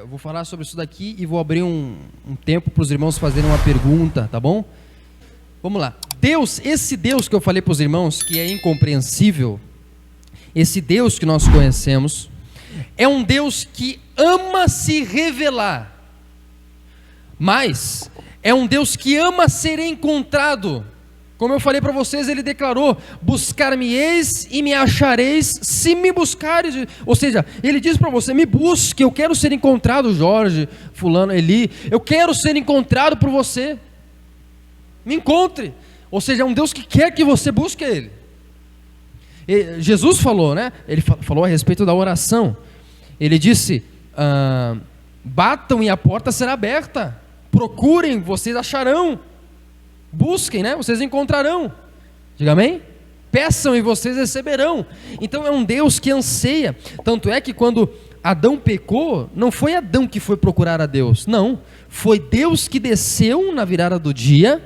Vou falar sobre isso daqui e vou abrir um tempo para os irmãos fazerem uma pergunta, tá bom? Vamos lá. Esse Deus que eu falei para os irmãos, que é incompreensível, esse Deus que nós conhecemos, é um Deus que ama se revelar, mas é um Deus que ama ser encontrado. Como eu falei para vocês, ele declarou: buscar-me-eis e me achareis se me buscares. Ou seja, ele diz para você: me busque, eu quero ser encontrado, Jorge, fulano, Eli, eu quero ser encontrado por você, me encontre. Ou seja, é um Deus que quer que você busque ele. Jesus falou, né? Ele falou a respeito da oração. Ele disse: batam e a porta será aberta, procurem, vocês acharão, busquem, né? Vocês encontrarão. Diga amém? Peçam e vocês receberão. Então é um Deus que anseia. Tanto é que quando Adão pecou, não foi Adão que foi procurar a Deus, não, foi Deus que desceu na virada do dia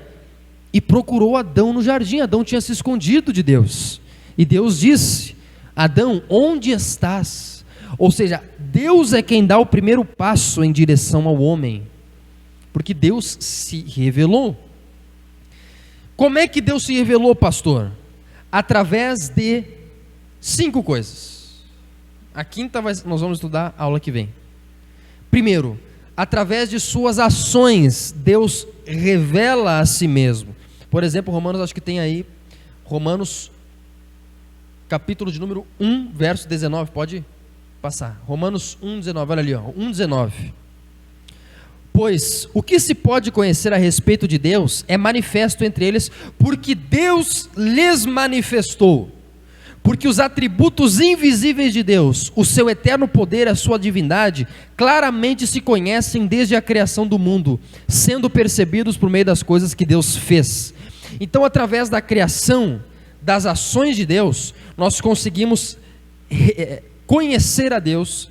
e procurou Adão no jardim. Adão tinha se escondido de Deus, e Deus disse: Adão, onde estás? Ou seja, Deus é quem dá o primeiro passo em direção ao homem, porque Deus se revelou. Como é que Deus se revelou, pastor? Através de 5 coisas. A quinta nós vamos estudar a aula que vem. Primeiro, através de suas ações, Deus revela a si mesmo. Por exemplo, Romanos, acho que tem aí, Romanos, capítulo de número 1, verso 19, pode passar. Romanos 1, 19, olha ali, 1, 19. Pois o que se pode conhecer a respeito de Deus é manifesto entre eles, porque Deus lhes manifestou. Porque os atributos invisíveis de Deus, o seu eterno poder, a sua divindade, claramente se conhecem desde a criação do mundo, sendo percebidos por meio das coisas que Deus fez. Então, através da criação, das ações de Deus, nós conseguimos conhecer a Deus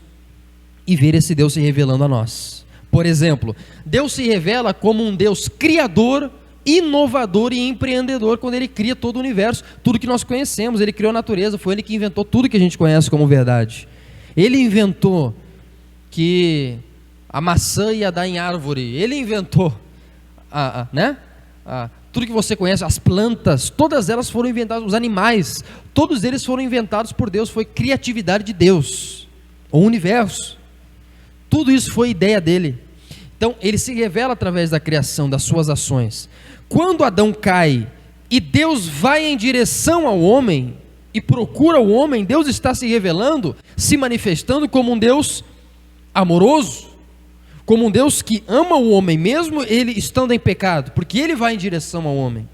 e ver esse Deus se revelando a nós. Por exemplo, Deus se revela como um Deus criador, inovador e empreendedor quando Ele cria todo o universo, tudo que nós conhecemos. Ele criou a natureza, foi Ele que inventou tudo que a gente conhece como verdade. Ele inventou que a maçã ia dar em árvore, Ele inventou tudo que você conhece, as plantas, todas elas foram inventadas, os animais, todos eles foram inventados por Deus, foi criatividade de Deus, o universo. Tudo isso foi ideia dele. Então ele se revela através da criação, das suas ações. Quando Adão cai e Deus vai em direção ao homem e procura o homem, Deus está se revelando, se manifestando como um Deus amoroso, como um Deus que ama o homem, mesmo ele estando em pecado, porque ele vai em direção ao homem.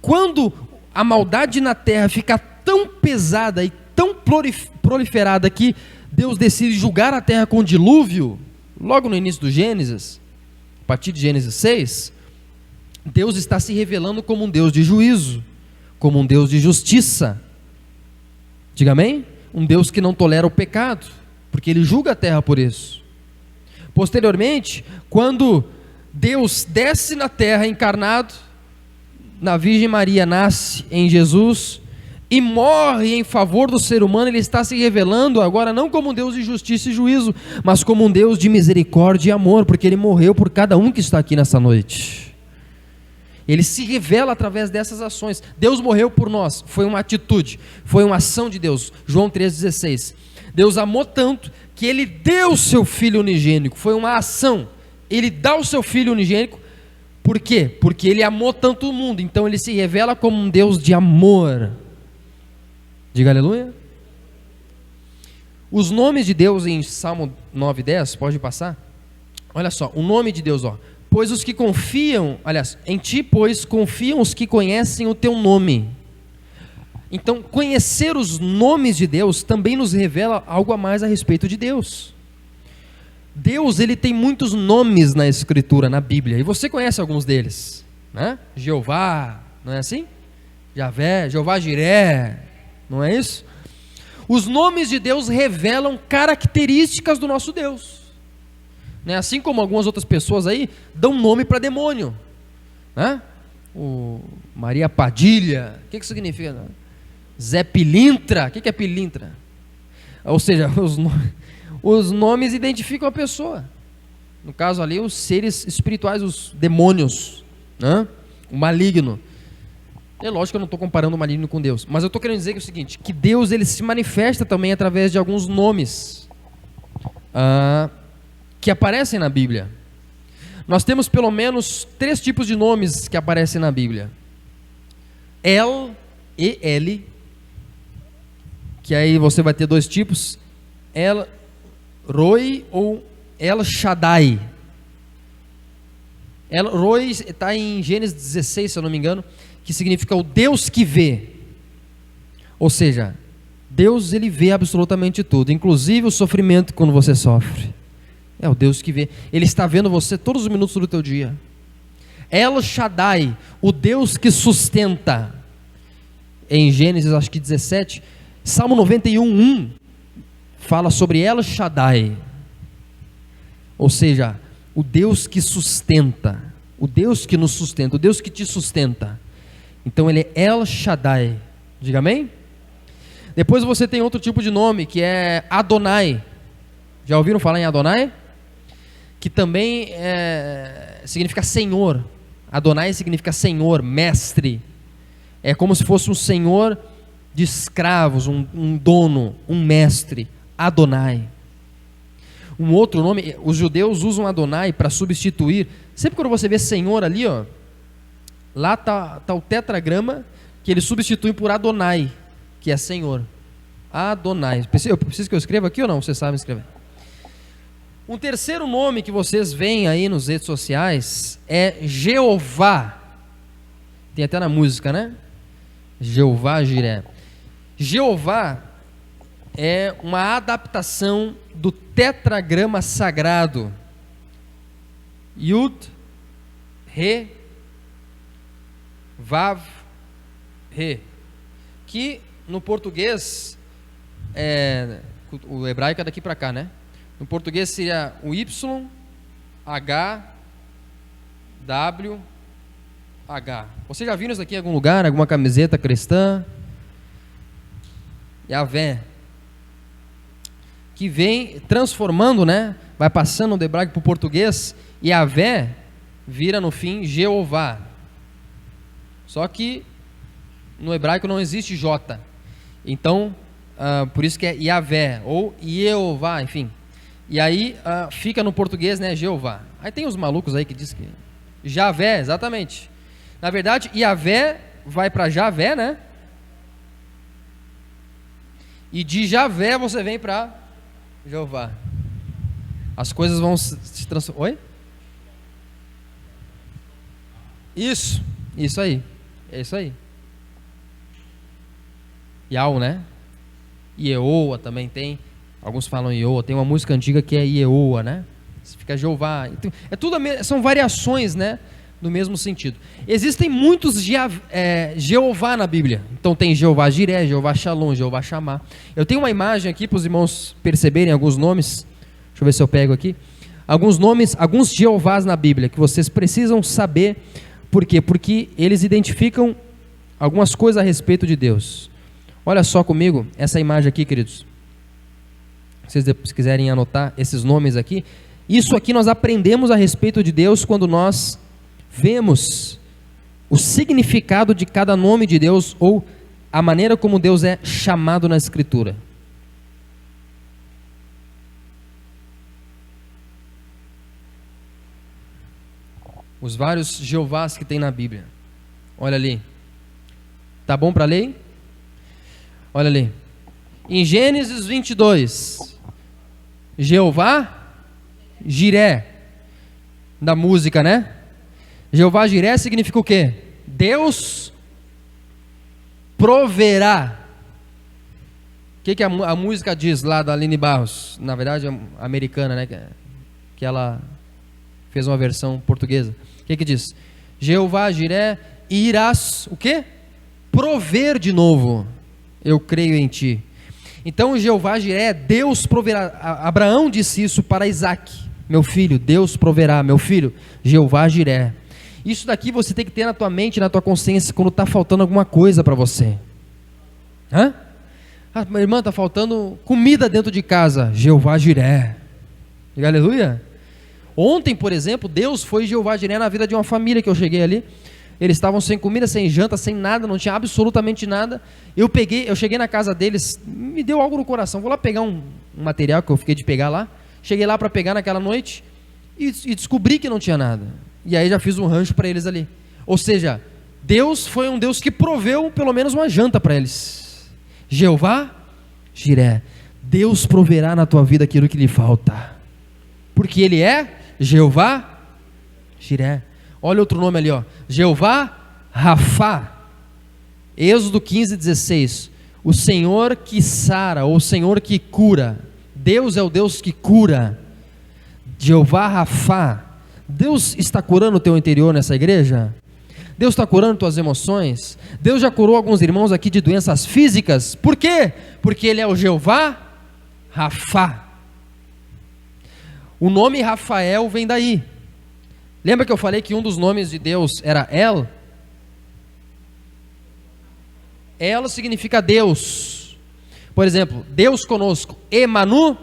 Quando a maldade na terra fica tão pesada e tão proliferada que Deus decide julgar a terra com dilúvio, logo no início do Gênesis, a partir de Gênesis 6, Deus está se revelando como um Deus de juízo, como um Deus de justiça. Diga amém? Um Deus que não tolera o pecado, porque Ele julga a terra por isso. Posteriormente, quando Deus desce na terra encarnado, na Virgem Maria nasce em Jesus, e morre em favor do ser humano, Ele está se revelando agora não como um Deus de justiça e juízo, mas como um Deus de misericórdia e amor, porque Ele morreu por cada um que está aqui nessa noite. Ele se revela através dessas ações. Deus morreu por nós, foi uma atitude, foi uma ação de Deus. João 3,16. Deus amou tanto que Ele deu o seu Filho unigênico, foi uma ação. Ele dá o seu Filho unigênico, por quê? Porque Ele amou tanto o mundo, então Ele se revela como um Deus de amor. Diga aleluia. Os nomes de Deus em Salmo 9:10, pode passar? Olha só, o nome de Deus, pois os que confiam, aliás, em ti, pois confiam os que conhecem o teu nome. Então, conhecer os nomes de Deus também nos revela algo a mais a respeito de Deus. Deus, Ele tem muitos nomes na Escritura, na Bíblia, e você conhece alguns deles, né? Jeová, não é assim? Javé, Jeová Jiré, não é isso? Os nomes de Deus revelam características do nosso Deus, né? Assim como algumas outras pessoas aí dão nome para demônio, né? O Maria Padilha, o que Zé Pilintra, o que é Pilintra? Ou seja, Os nomes identificam a pessoa. No caso ali, os seres espirituais, os demônios, né? O maligno. É lógico que eu não estou comparando o maligno com Deus, mas eu estou querendo dizer que é o seguinte, que Deus ele se manifesta também através de alguns nomes que aparecem na Bíblia. Nós temos pelo menos 3 tipos de nomes que aparecem na Bíblia. El, E-L, que aí você vai ter 2 tipos, El Roi ou El Shaddai. El Roi está em Gênesis 16, se eu não me engano, que significa o Deus que vê. Ou seja, Deus ele vê absolutamente tudo, inclusive o sofrimento quando você sofre. É o Deus que vê. Ele está vendo você todos os minutos do teu dia. El Shaddai, o Deus que sustenta. Em Gênesis, acho que 17, Salmo 91:1 fala sobre El Shaddai. Ou seja, o Deus que sustenta, o Deus que nos sustenta, o Deus que te sustenta. Então ele é El Shaddai. Diga amém? Depois você tem outro tipo de nome, que é Adonai. Já ouviram falar em Adonai? Que também significa Senhor. Adonai significa Senhor, mestre. É como se fosse um senhor de escravos, um dono, um mestre. Adonai. Um outro nome, os judeus usam Adonai para substituir. Sempre quando você vê Senhor ali, ó, lá tá o tetragrama que eles substituem por Adonai, que é Senhor. Adonai. Eu preciso que eu escreva aqui ou não? Vocês sabem escrever. Um terceiro nome que vocês veem aí nas redes sociais é Jeová. Tem até na música, né? Jeová Jiré. Jeová é uma adaptação do tetragrama sagrado Yud, Re, Vav, Re, que no português o hebraico é daqui para cá, né? No português seria o Y, H, W, H. Você já viu isso aqui em algum lugar, alguma camiseta cristã? Yahvé, que vem transformando, né? Vai passando do hebraico para o português, e Yahvé vira no fim Jeová. Só que no hebraico não existe J. Então, por isso que é Yahvé ou Jeová, enfim. E aí fica no português, né, Jeová. Aí tem os malucos aí que dizem que Javé, exatamente. Na verdade, Yahvé vai para Javé, né? E de Javé você vem para Jeová. As coisas vão se transformar. Oi? Isso aí. É isso aí. Yau, né? Ieoa também tem. Alguns falam Ieoa. Tem uma música antiga que é Ieoa, né? Fica Jeová. Então, são variações, né? No mesmo sentido. Existem muitos Jeová na Bíblia. Então tem Jeová Jiré, Jeová Shalom, Jeová Shammah. Eu tenho uma imagem aqui para os irmãos perceberem alguns nomes. Deixa eu ver se eu pego aqui. Alguns nomes, alguns Jeovás na Bíblia que vocês precisam saber. Por quê? Porque eles identificam algumas coisas a respeito de Deus. Olha só comigo essa imagem aqui, queridos. Se vocês quiserem anotar esses nomes aqui. Isso aqui nós aprendemos a respeito de Deus quando nós vemos o significado de cada nome de Deus ou a maneira como Deus é chamado na Escritura. Os vários Jeovás que tem na Bíblia. Olha ali. Tá bom para ler? Olha ali. Em Gênesis 22, Jeová Jiré, da música, né? Jeová Jiré significa o quê? Deus proverá. O que a música diz lá da Aline Barros? Na verdade, é americana, né? Que ela fez uma versão portuguesa. O que diz? Jeová Jiré, irás, o quê? Prover de novo. Eu creio em ti. Então, Jeová Jiré, Deus proverá. Abraão disse isso para Isaac. Meu filho, Deus proverá. Meu filho, Jeová Jiré. Isso daqui você tem que ter na tua mente, na tua consciência, quando está faltando alguma coisa para você. Ah, minha irmã, está faltando comida dentro de casa. Jeová Jiré. Diga aleluia. Ontem, por exemplo, Deus foi Jeová Jiré na vida de uma família que eu cheguei ali. Eles estavam sem comida, sem janta, sem nada, não tinha absolutamente nada. Eu cheguei na casa deles, me deu algo no coração. Vou lá pegar um material que eu fiquei de pegar lá. Cheguei lá para pegar naquela noite e descobri que não tinha nada. E aí já fiz um rancho para eles ali. Ou seja, Deus foi um Deus que proveu pelo menos uma janta para eles. Jeová Jiré. Deus proverá na tua vida aquilo que lhe falta. Porque Ele é Jeová Jiré. Olha outro nome ali, ó. Jeová Rafá. Êxodo 15:16. O Senhor que sara, ou o Senhor que cura. Deus é o Deus que cura. Jeová Rafá. Deus está curando o teu interior nessa igreja? Deus está curando tuas emoções? Deus já curou alguns irmãos aqui de doenças físicas. Por quê? Porque Ele é o Jeová Rafá. O nome Rafael vem daí. Lembra que eu falei que um dos nomes de Deus era El? El significa Deus. Por exemplo, Deus conosco, Emanuel.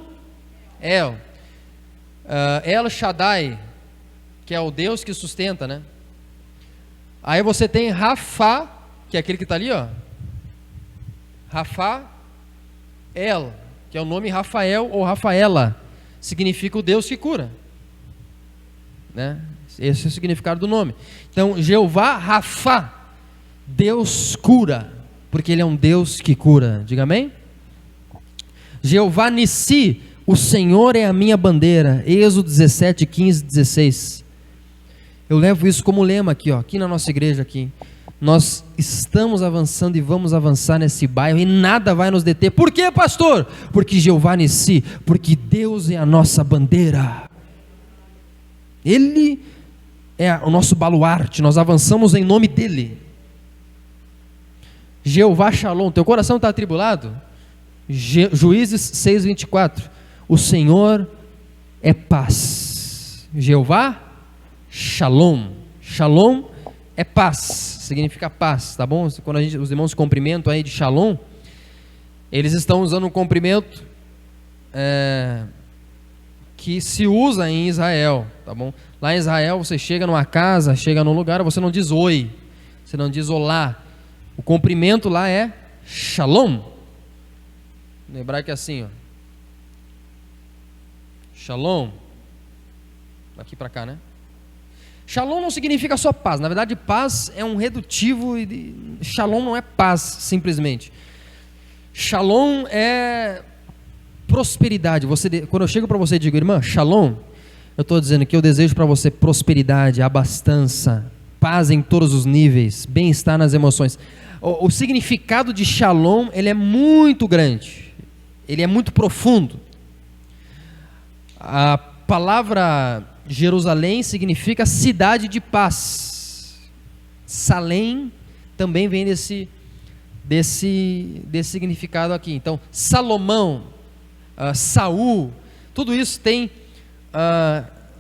El Shaddai, que é o Deus que sustenta, né? Aí você tem Rafá, que é aquele que está ali, ó. Rafá, El, que é o nome Rafael ou Rafaela, significa o Deus que cura, né? Esse é o significado do nome. Então, Jeová Rafá, Deus cura, porque Ele é um Deus que cura. Diga amém? Jeová Nissi, o Senhor é a minha bandeira. Êxodo 17, 15, 16. Eu levo isso como lema aqui, ó, aqui na nossa igreja aqui. Nós estamos avançando e vamos avançar nesse bairro e nada vai nos deter. Por quê, pastor? Porque Jeová Nissi, porque Deus é a nossa bandeira. Ele é o nosso baluarte, nós avançamos em nome dEle. Jeová Shalom, teu coração está atribulado? Juízes 6:24, o Senhor é paz. Jeová Shalom, Shalom é paz, significa paz, tá bom? Quando os irmãos se cumprimentam aí de Shalom, eles estão usando um cumprimento que se usa em Israel, tá bom? Lá em Israel você chega numa casa, chega num lugar, você não diz oi, você não diz olá. O cumprimento lá é Shalom. Lembrar que é assim, ó. Shalom. Daqui para cá, né? Shalom não significa só paz. Na verdade, paz é um redutivo. Shalom não é paz, simplesmente. Shalom é prosperidade. Quando eu chego para você e digo, irmã, Shalom, eu estou dizendo que eu desejo para você prosperidade, abastança, paz em todos os níveis, bem-estar nas emoções. O significado de Shalom, ele é muito grande, ele é muito profundo. A palavra Jerusalém significa cidade de paz. Salém também vem desse significado aqui. Então, Salomão, Saul, tudo isso tem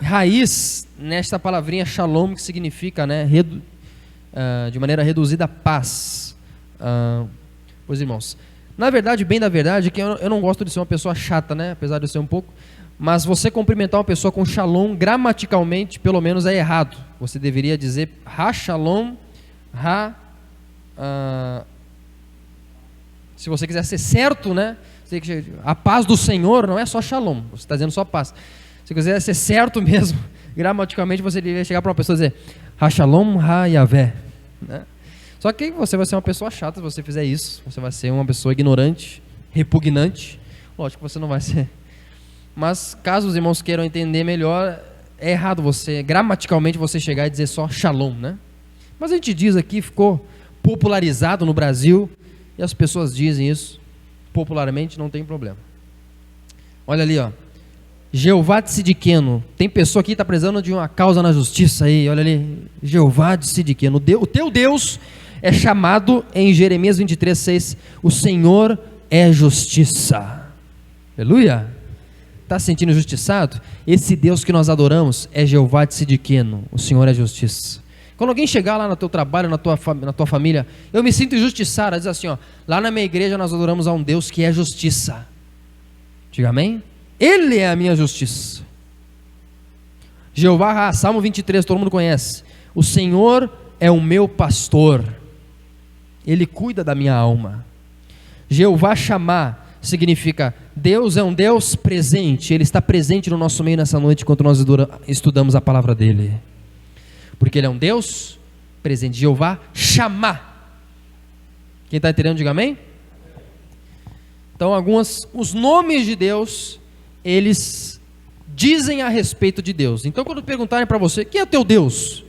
raiz nesta palavrinha Shalom, que significa, né, de maneira reduzida, paz. Pois, irmãos, na verdade, bem da verdade, que eu não gosto de ser uma pessoa chata, né, apesar de eu ser um pouco, mas você cumprimentar uma pessoa com Shalom, gramaticalmente, pelo menos é errado. Você deveria dizer Ha Shalom, se você quiser ser certo, né, a paz do Senhor não é só Shalom, você está dizendo só paz. Se quiser ser certo mesmo, gramaticalmente você deveria chegar para uma pessoa e dizer Ha Shalom, Ha Yavé, né? Só que você vai ser uma pessoa chata se você fizer isso. Você vai ser uma pessoa ignorante, repugnante. Lógico que você não vai ser. Mas caso os irmãos queiram entender melhor, é errado você, gramaticalmente, você chegar e dizer só Shalom, né? Mas a gente diz aqui, ficou popularizado no Brasil, e as pessoas dizem isso popularmente, não tem problema. Olha ali, ó. Jeová Tzidkenu. Tem pessoa aqui que está precisando de uma causa na justiça aí, olha ali. Jeová Tzidkenu. O teu Deus é chamado em Jeremias 23:6. O Senhor é justiça. Aleluia. Está se sentindo injustiçado? Esse Deus que nós adoramos é Jeová Tzidkenu. O Senhor é justiça. Quando alguém chegar lá no teu trabalho, na tua família, eu me sinto injustiçado, diz assim, ó, lá na minha igreja nós adoramos a um Deus que é justiça. Diga amém? Ele é a minha justiça. Jeová, Salmo 23, todo mundo conhece. O Senhor é o meu pastor, Ele cuida da minha alma. Jeová Shammah significa Deus é um Deus presente, Ele está presente no nosso meio nessa noite enquanto nós estudamos a palavra dEle, porque Ele é um Deus presente. Jeová Shammah. Quem está entendendo, diga amém? Então os nomes de Deus, eles dizem a respeito de Deus. Então quando perguntarem para você, quem é o teu Deus?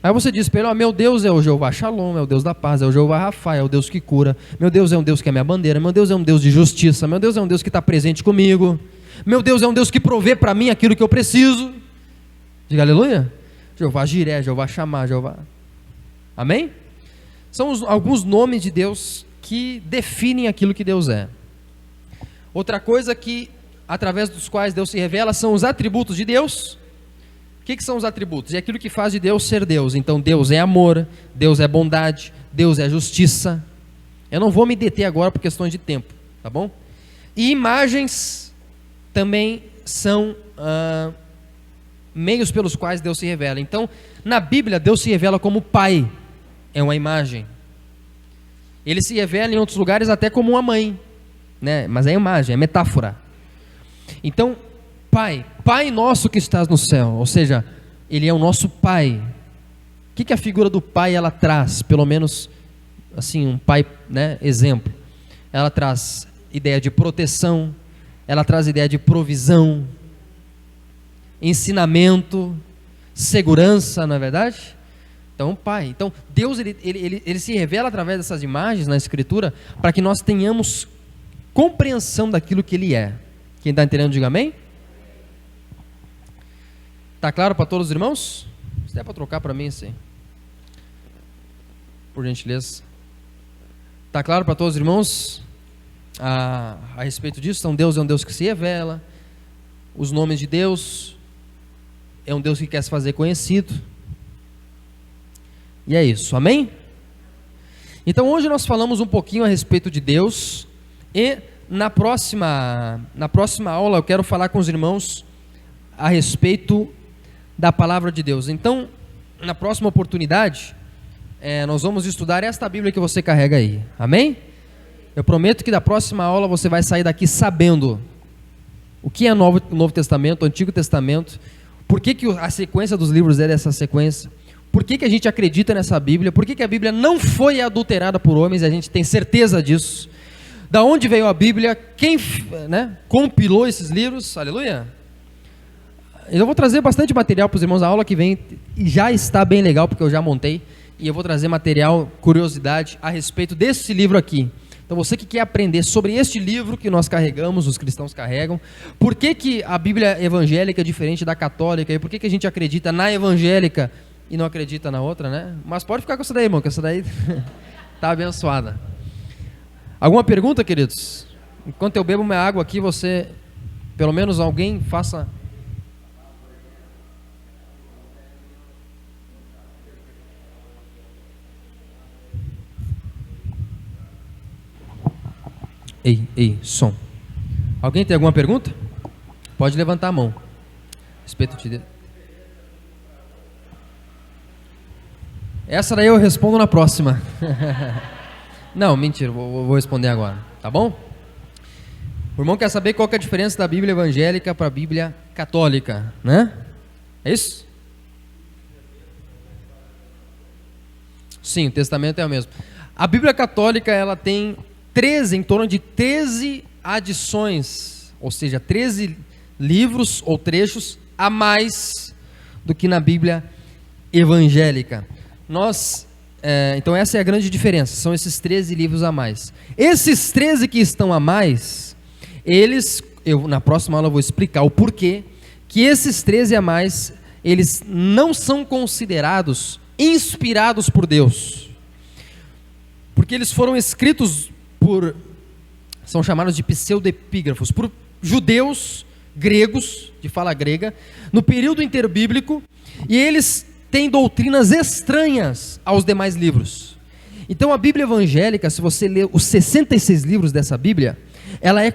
Aí você diz para ele, meu Deus é o Jeová Shalom, é o Deus da paz, é o Jeová Rafa, é o Deus que cura, meu Deus é um Deus que é minha bandeira, meu Deus é um Deus de justiça, meu Deus é um Deus que está presente comigo, meu Deus é um Deus que provê para mim aquilo que eu preciso. Diga aleluia. Jeová Jiré, Jeová Shammah, Jeová. Amém? São alguns nomes de Deus que definem aquilo que Deus é. Outra coisa que, através dos quais Deus se revela, são os atributos de Deus. O que são os atributos? É aquilo que faz de Deus ser Deus. Então Deus é amor, Deus é bondade, Deus é justiça. Eu não vou me deter agora por questões de tempo, tá bom? E imagens também são meios pelos quais Deus se revela. Então, na Bíblia, Deus se revela como Pai, é uma imagem. Ele se revela em outros lugares até como uma mãe, né? Mas é imagem, é metáfora. Então, Pai nosso que estás no céu, ou seja, Ele é o nosso Pai. O que a figura do Pai ela traz? Pelo menos, assim, um Pai, né, exemplo. Ela traz ideia de proteção, ela traz ideia de provisão, ensinamento, segurança, não é verdade? Então, Pai. Então, Deus, ele se revela através dessas imagens na Escritura, para que nós tenhamos compreensão daquilo que Ele é. Quem está entendendo, diga amém? Está claro para todos os irmãos? Se der para trocar para mim, assim, por gentileza. Está claro para todos os irmãos a respeito disso? Então Deus é um Deus que se revela, os nomes de Deus, é um Deus que quer se fazer conhecido, e é isso, amém? Então hoje nós falamos um pouquinho a respeito de Deus, e na próxima aula eu quero falar com os irmãos a respeito da palavra de Deus. Então, na próxima oportunidade, nós vamos estudar esta Bíblia que você carrega aí, amém? Eu prometo que da próxima aula você vai sair daqui sabendo o que é Novo Testamento, Antigo Testamento, por que a sequência dos livros é dessa sequência, por que a gente acredita nessa Bíblia, por que a Bíblia não foi adulterada por homens, a gente tem certeza disso, da onde veio a Bíblia, quem, né, compilou esses livros, aleluia. Eu vou trazer bastante material para os irmãos, a aula que vem e já está bem legal, porque eu já montei, e eu vou trazer material, curiosidade a respeito desse livro aqui. Então você que quer aprender sobre este livro que nós carregamos, os cristãos carregam, por que a Bíblia evangélica é diferente da católica, e por que a gente acredita na evangélica e não acredita na outra, né? Mas pode ficar com essa daí, irmão, que essa daí está abençoada. Alguma pergunta, queridos? Enquanto eu bebo minha água aqui, você, pelo menos alguém, faça... Ei, som. Alguém tem alguma pergunta? Pode levantar a mão. Respeito de Deus. Essa daí eu respondo na próxima. Não, mentira, vou responder agora, tá bom? O irmão quer saber qual que é a diferença da Bíblia evangélica para a Bíblia católica, né? É isso? Sim, o testamento é o mesmo. A Bíblia católica, ela tem em torno de 13 adições, ou seja, 13 livros ou trechos a mais do que na Bíblia evangélica. Então essa é a grande diferença, são esses 13 livros a mais. Esses 13 que estão a mais, na próxima aula eu vou explicar o porquê, que esses 13 a mais, eles não são considerados inspirados por Deus, porque eles foram escritos são chamados de pseudoepígrafos, por judeus gregos, de fala grega, no período interbíblico, e eles tem doutrinas estranhas aos demais livros. Então a Bíblia evangélica, se você ler os 66 livros dessa Bíblia, ela é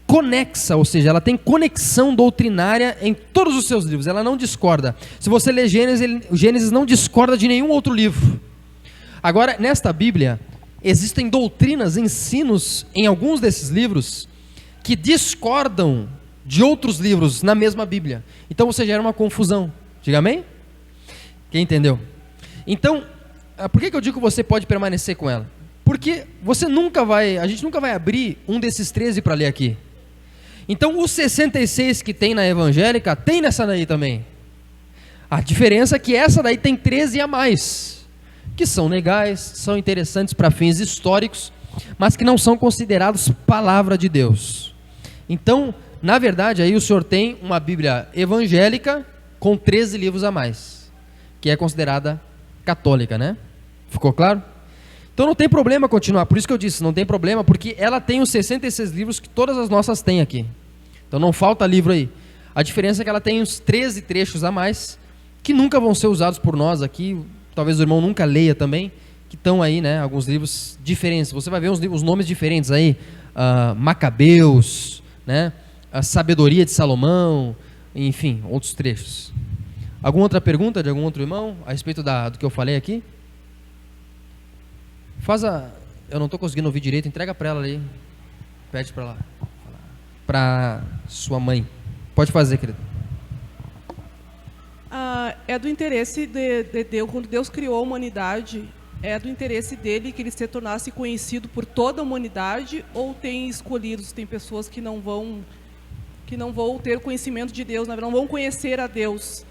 conexa, ou seja, ela tem conexão doutrinária em todos os seus livros, ela não discorda. Se você ler Gênesis, o Gênesis não discorda de nenhum outro livro. Agora, nesta Bíblia, existem doutrinas, ensinos em alguns desses livros que discordam de outros livros na mesma Bíblia. Então você gera uma confusão. Diga amém? Quem entendeu? Então, por que eu digo que você pode permanecer com ela? Porque a gente nunca vai abrir um desses 13 para ler aqui. Então os 66 que tem na evangélica, tem nessa daí também. A diferença é que essa daí tem 13 a mais, que são legais, são interessantes para fins históricos, mas que não são considerados palavra de Deus. Então, na verdade, aí o senhor tem uma Bíblia evangélica com 13 livros a mais, que é considerada católica, né? Ficou claro? Então não tem problema continuar, por isso que eu disse, não tem problema, porque ela tem os 66 livros que todas as nossas têm aqui. Então não falta livro aí. A diferença é que ela tem uns 13 trechos a mais, que nunca vão ser usados por nós aqui, talvez o irmão nunca leia também, que estão aí, né, alguns livros diferentes. Você vai ver os nomes diferentes aí, Macabeus, né, a Sabedoria de Salomão, enfim, outros trechos. Alguma outra pergunta de algum outro irmão a respeito do que eu falei aqui? Eu não estou conseguindo ouvir direito, entrega para ela ali, pede para lá, para sua mãe. Pode fazer, querido. É do interesse de Deus, quando Deus criou a humanidade, é do interesse dele que ele se tornasse conhecido por toda a humanidade, ou tem escolhidos, tem pessoas que não vão ter conhecimento de Deus, não vão conhecer a Deus.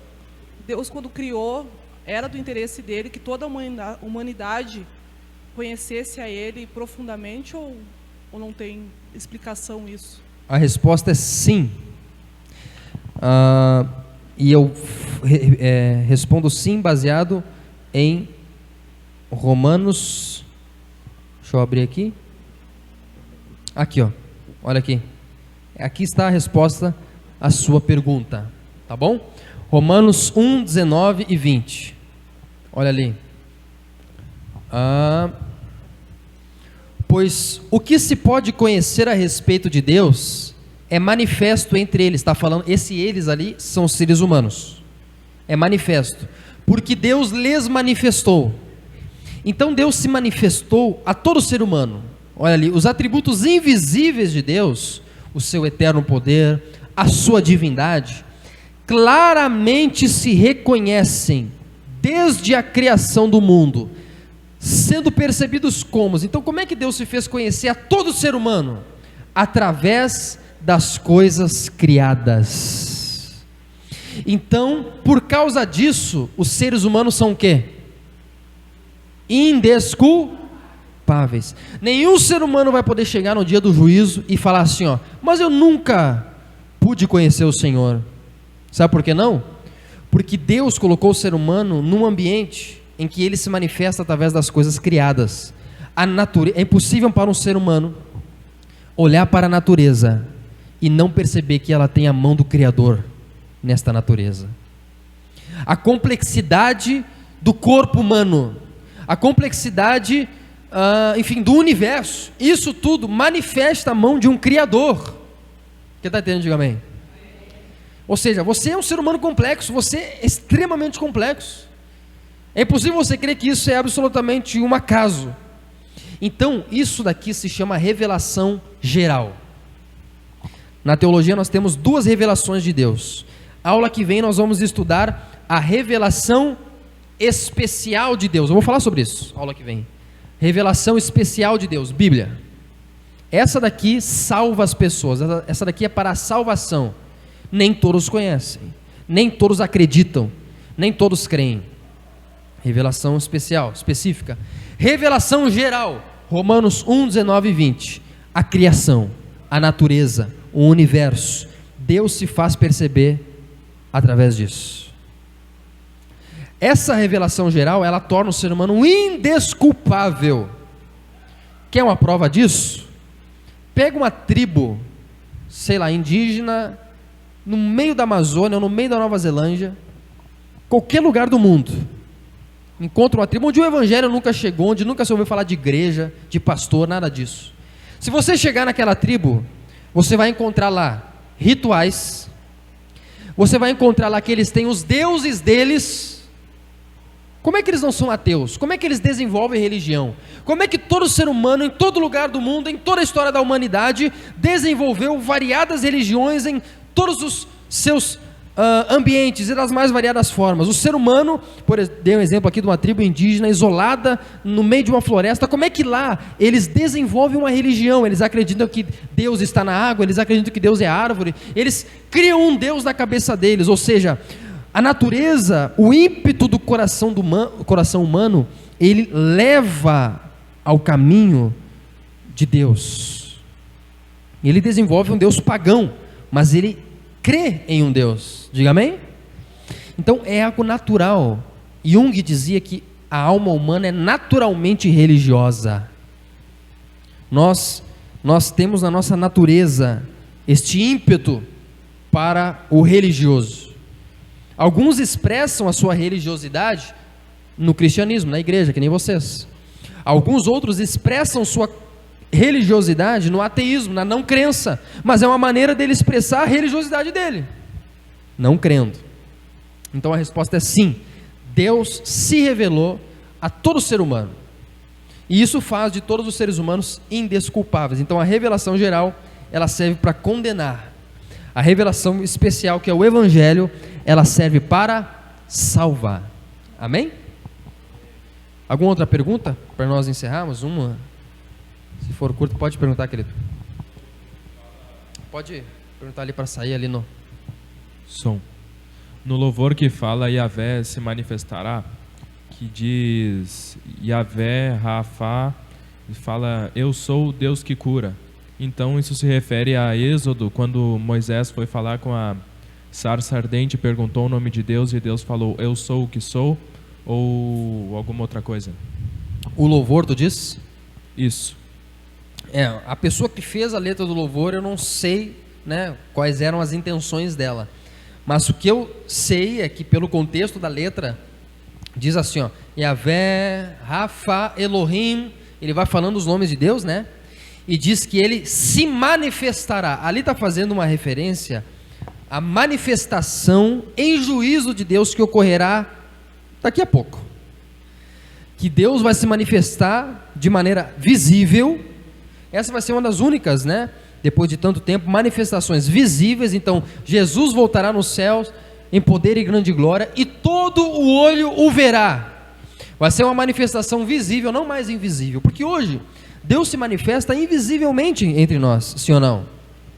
Deus, quando criou, era do interesse dele que toda a humanidade conhecesse a ele profundamente, ou não tem explicação isso? A resposta é sim. E eu respondo sim baseado em Romanos. Deixa eu abrir aqui. Aqui, ó. Olha aqui. Aqui está a resposta à sua pergunta. Tá bom? Romanos 1, 19 e 20. Olha ali. Pois o que se pode conhecer a respeito de Deus é manifesto entre eles. Está falando, eles ali são os seres humanos. É manifesto, porque Deus lhes manifestou. Então Deus se manifestou a todo ser humano. Olha ali, os atributos invisíveis de Deus, o seu eterno poder, a sua divindade, claramente se reconhecem desde a criação do mundo, sendo percebidos como. Então, como é que Deus se fez conhecer a todo ser humano? Através das coisas criadas. Então, por causa disso, os seres humanos são o quê? Indesculpáveis. Nenhum ser humano vai poder chegar no dia do juízo e falar assim, ó, mas eu nunca pude conhecer o Senhor. Sabe por que não? Porque Deus colocou o ser humano num ambiente em que ele se manifesta através das coisas criadas. É impossível para um ser humano olhar para a natureza e não perceber que ela tem a mão do Criador nesta natureza. A complexidade do corpo humano, a complexidade, enfim, do universo, isso tudo manifesta a mão de um Criador. Quem está entendendo, diga amém. Ou seja, você é um ser humano complexo, você é extremamente complexo. É impossível você crer que isso é absolutamente um acaso. Então, isso daqui se chama revelação geral. Na teologia nós temos duas revelações de Deus. A aula que vem nós vamos estudar a revelação especial de Deus. Eu vou falar sobre isso, aula que vem. Revelação especial de Deus, Bíblia. Essa daqui salva as pessoas, essa daqui é para a salvação. Nem todos conhecem, nem todos acreditam, nem todos creem. Revelação especial, específica. Revelação geral, Romanos 1, 19 e 20. A criação, a natureza, o universo. Deus se faz perceber através disso. Essa revelação geral, ela torna o ser humano indesculpável. Quer uma prova disso? Pega uma tribo, sei lá, indígena, no meio da Amazônia ou no meio da Nova Zelândia, qualquer lugar do mundo, encontra uma tribo onde o evangelho nunca chegou, onde nunca se ouviu falar de igreja, de pastor, nada disso. Se você chegar naquela tribo, você vai encontrar lá rituais, você vai encontrar lá que eles têm os deuses deles. Como é que eles não são ateus? Como é que eles desenvolvem religião? Como é que todo ser humano, em todo lugar do mundo, em toda a história da humanidade, desenvolveu variadas religiões em todos os seus ambientes e das mais variadas formas? O ser humano, dei um exemplo aqui de uma tribo indígena isolada no meio de uma floresta. Como é que lá eles desenvolvem uma religião? Eles acreditam que Deus está na água, eles acreditam que Deus é árvore, eles criam um Deus na cabeça deles. Ou seja, a natureza, o ímpeto do coração humano, ele leva ao caminho de Deus. Ele desenvolve um Deus pagão, mas ele crê em um Deus. Diga amém? Então é algo natural. Jung dizia que a alma humana é naturalmente religiosa. Nós temos na nossa natureza este ímpeto para o religioso. Alguns expressam a sua religiosidade no cristianismo, na igreja, que nem vocês. Alguns outros expressam sua religiosidade no ateísmo, na não crença, mas é uma maneira dele expressar a religiosidade dele, não crendo. Então a resposta é sim, Deus se revelou a todo ser humano, e isso faz de todos os seres humanos indesculpáveis. Então a revelação geral, ela serve para condenar. A revelação especial, que é o evangelho, ela serve para salvar. Amém? Alguma outra pergunta para nós encerrarmos? Uma? Se for curto, pode perguntar, querido. Pode perguntar ali para sair ali no som. No louvor que fala Yahvé se manifestará, que diz Yahvé, Rafa, fala eu sou o Deus que cura. Então isso se refere a Êxodo, quando Moisés foi falar com a sarça ardente, perguntou o nome de Deus e Deus falou eu sou o que sou, ou alguma outra coisa? O louvor, tu diz? Isso. A pessoa que fez a letra do louvor, eu não sei, né, quais eram as intenções dela, mas o que eu sei é que pelo contexto da letra, diz assim, ó, Yahvé, Rafa, Elohim, ele vai falando os nomes de Deus, né, e diz que ele se manifestará. Ali está fazendo uma referência à manifestação em juízo de Deus que ocorrerá daqui a pouco, que Deus vai se manifestar de maneira visível. Essa vai ser uma das únicas, né, depois de tanto tempo, manifestações visíveis. Então Jesus voltará nos céus em poder e grande glória, e todo o olho o verá. Vai ser uma manifestação visível, não mais invisível, porque hoje Deus se manifesta invisivelmente entre nós, sim ou não?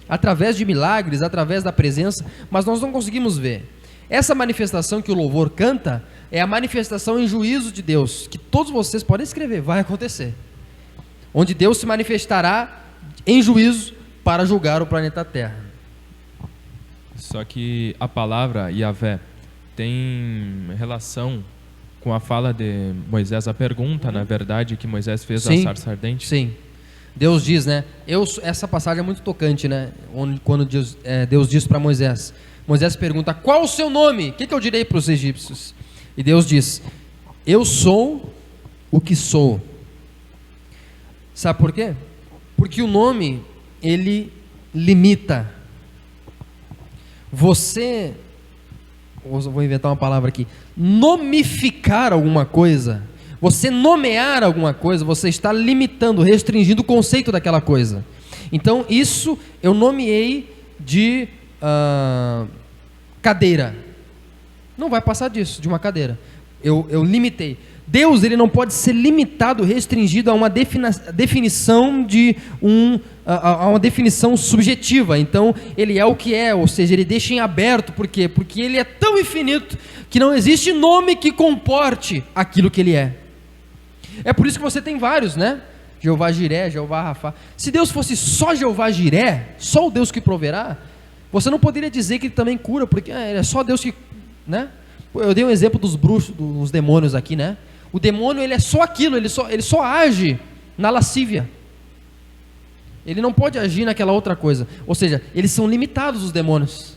Através de milagres, através da presença, mas nós não conseguimos ver. Essa manifestação que o louvor canta é a manifestação em juízo de Deus, que todos vocês podem escrever, vai acontecer, onde Deus se manifestará em juízo para julgar o planeta Terra. Só que a palavra Yahvé tem relação com a fala de Moisés, a pergunta, na verdade, que Moisés fez à sarça ardente? Sim. Deus diz, né? Essa passagem é muito tocante, né? Quando Deus diz para Moisés. Moisés pergunta, qual o seu nome? O que eu direi para os egípcios? E Deus diz, eu sou o que sou. Sabe por quê? Porque o nome, ele limita. Você, vou inventar uma palavra aqui, nomificar alguma coisa, você nomear alguma coisa, você está limitando, restringindo o conceito daquela coisa. Então isso eu nomeei de cadeira, não vai passar disso, de uma cadeira, eu limitei. Deus, ele não pode ser limitado, restringido a uma definição de a uma definição subjetiva. Então ele é o que é, ou seja, ele deixa em aberto. Por quê? Porque ele é tão infinito que não existe nome que comporte aquilo que ele é. É por isso que você tem vários, né? Jeová Jiré, Jeová Rafa. Se Deus fosse só Jeová Jiré, só o Deus que proverá, você não poderia dizer que ele também cura, porque ele é só Deus que, né? Eu dei um exemplo dos bruxos, dos demônios aqui, né? O demônio, ele é só aquilo, ele só age na lascívia. Ele não pode agir naquela outra coisa. Ou seja, eles são limitados, os demônios.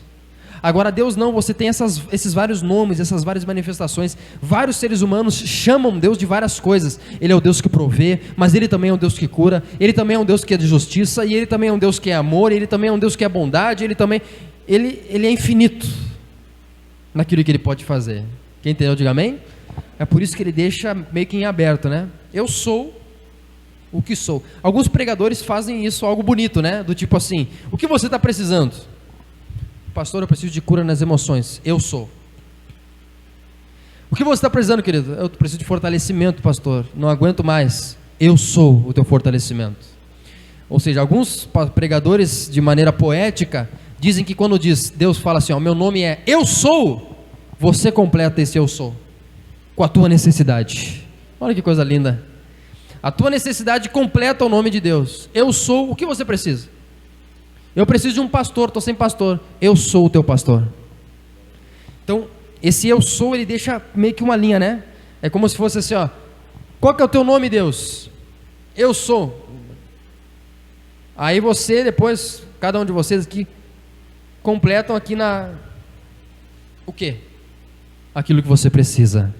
Agora, Deus não, você tem esses vários nomes, essas várias manifestações. Vários seres humanos chamam Deus de várias coisas. Ele é o Deus que provê, mas Ele também é um Deus que cura. Ele também é um Deus que é de justiça, e Ele também é um Deus que é amor. Ele também é um Deus que é bondade. Ele é infinito naquilo que Ele pode fazer. Quem entendeu, diga amém. É por isso que Ele deixa meio que em aberto, né? Eu sou o que sou. Alguns pregadores fazem isso algo bonito, né? Do tipo assim, o que você está precisando? Pastor, eu preciso de cura nas emoções. Eu sou. O que você está precisando, querido? Eu preciso de fortalecimento, pastor. Não aguento mais. Eu sou o teu fortalecimento. Ou seja, alguns pregadores, de maneira poética, dizem que quando Deus fala assim, ó, meu nome é eu sou, você completa esse eu sou com a tua necessidade. Olha que coisa linda. A tua necessidade completa o nome de Deus. Eu sou, o que você precisa? Eu preciso de um pastor, estou sem pastor. Eu sou o teu pastor. Então, esse eu sou, ele deixa meio que uma linha, né? É como se fosse assim, ó. Qual que é o teu nome, Deus? Eu sou. Aí você, depois, cada um de vocês aqui, completam aqui o quê? Aquilo que você precisa.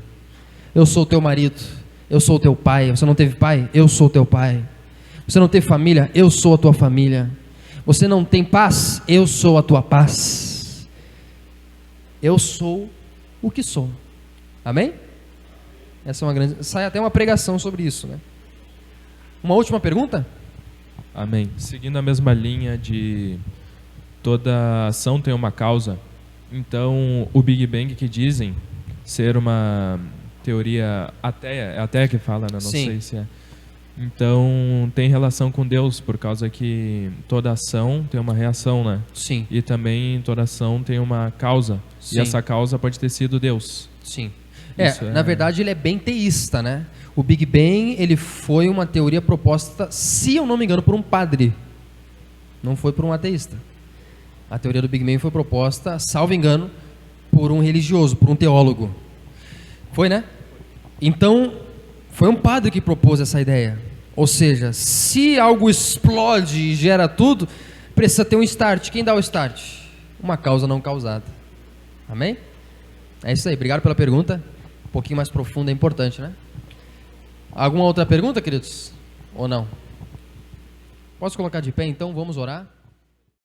Eu sou o teu marido. Eu sou o teu pai. Você não teve pai? Eu sou o teu pai. Você não teve família? Eu sou a tua família. Você não tem paz? Eu sou a tua paz. Eu sou o que sou. Amém? Essa é uma grande... Sai até uma pregação sobre isso, né? Uma última pergunta? Amém. Seguindo a mesma linha de toda ação tem uma causa, então o Big Bang, que dizem ser uma teoria ateia, é ateia que fala, né? Não Sim. sei se é. Então tem relação com Deus, por causa que toda ação tem uma reação, né? Sim. E também toda ação tem uma causa. Sim. E essa causa pode ter sido Deus. Sim. Isso Na verdade ele é bem teísta, né? O Big Bang, ele foi uma teoria proposta, se eu não me engano, por um padre. Não foi por um ateísta. A teoria do Big Bang foi proposta, salvo engano, por um religioso, por um teólogo. Foi, né? Então, foi um padre que propôs essa ideia. Ou seja, se algo explode e gera tudo, precisa ter um start. Quem dá o start? Uma causa não causada. Amém? É isso aí. Obrigado pela pergunta. Um pouquinho mais profunda, é importante, né? Alguma outra pergunta, queridos? Ou não? Posso colocar de pé, então? Vamos orar?